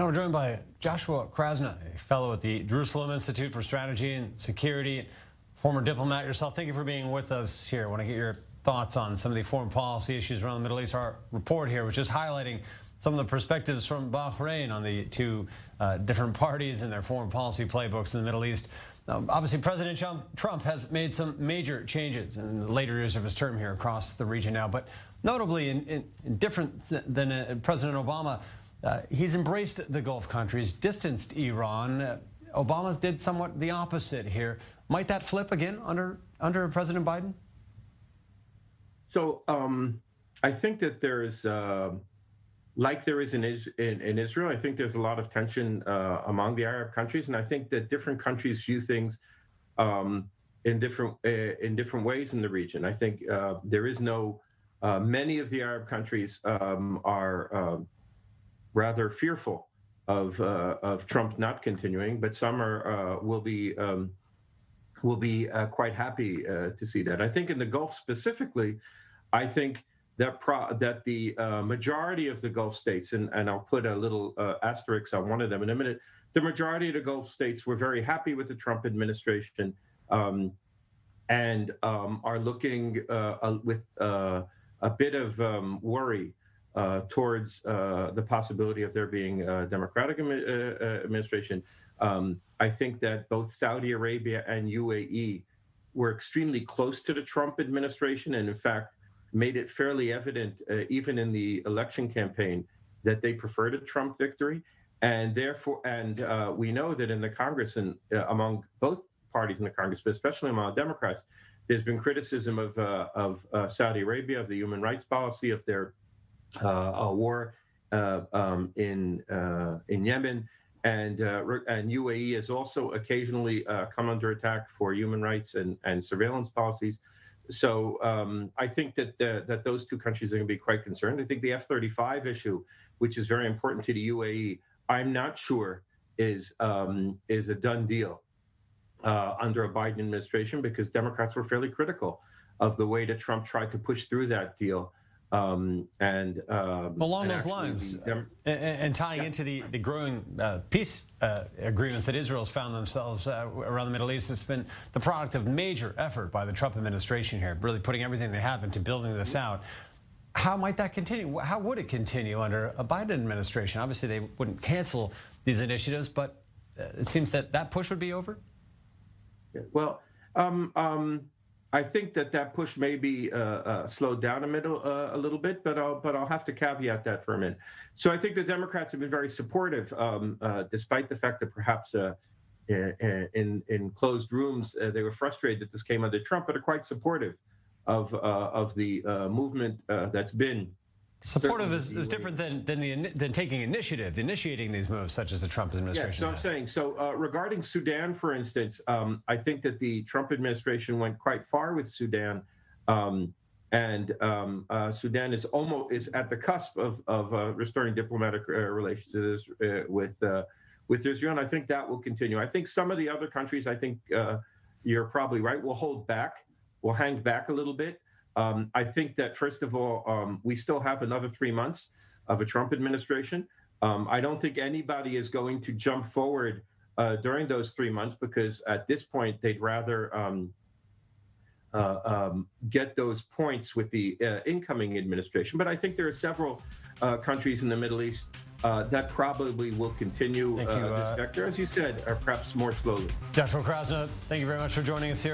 Now we're joined by Joshua Krasna, a fellow at the Jerusalem Institute for Strategy and Security, former diplomat yourself. Thank you for being with us here. I want to get your thoughts on some of the foreign policy issues around the Middle East. Our report here, which is highlighting some of the perspectives from Bahrain on the two different parties and their foreign policy playbooks in the Middle East. Obviously, President Trump has made some major changes in the later years of his term here across the region now, but notably in different than President Obama. He's embraced the Gulf countries, distanced Iran. Obama did somewhat the opposite here. Might that flip again under President Biden? So I think that there is, like there is in Israel, I think there's a lot of tension among the Arab countries, and I think that different countries view things in different ways in the region. I think there is no many of the Arab countries are rather fearful of Trump not continuing, but some will be quite happy to see that. I think in the Gulf specifically, I think that the majority of the Gulf states, and I'll put a little asterisk on one of them in a minute, the majority of the Gulf states were very happy with the Trump administration and are looking with a bit of worry towards the possibility of there being a Democratic administration. I think that both Saudi Arabia and UAE were extremely close to the Trump administration, and in fact made it fairly evident, even in the election campaign, that they preferred a Trump victory. And therefore, we know that in the Congress and among both parties in the Congress, but especially among Democrats, there's been criticism of Saudi Arabia, of the human rights policy, of their war in Yemen, and UAE has also occasionally come under attack for human rights and surveillance policies. So I think that those two countries are going to be quite concerned. I think the F-35 issue, which is very important to the UAE, I'm not sure is a done deal under a Biden administration, because Democrats were fairly critical of the way that Trump tried to push through that deal. Along those lines, and tying into the growing peace agreements that Israel's found themselves around the Middle East, it's been the product of major effort by the Trump administration here, really putting everything they have into building this out. How might that continue? How would it continue under a Biden administration? Obviously, they wouldn't cancel these initiatives, but it seems that push would be over. Well, I think that push may be slowed down a little bit, but I'll have to caveat that for a minute. So I think the Democrats have been very supportive, despite the fact that perhaps in closed rooms they were frustrated that this came under Trump, but are quite supportive of the movement that's been. Supportive is different than taking initiative, initiating these moves, such as the Trump administration. Yes, so I'm saying, regarding Sudan, for instance, I think that the Trump administration went quite far with Sudan, and Sudan is at the cusp of restoring diplomatic relations with Israel, and I think that will continue. I think some of the other countries, I think you're probably right, will hang back a little bit. I think that, first of all, we still have another 3 months of a Trump administration. I don't think anybody is going to jump forward during those 3 months, because at this point, they'd rather get those points with the incoming administration. But I think there are several countries in the Middle East that probably will continue this vector, as you said, or perhaps more slowly. Joshua Krasna, thank you very much for joining us here.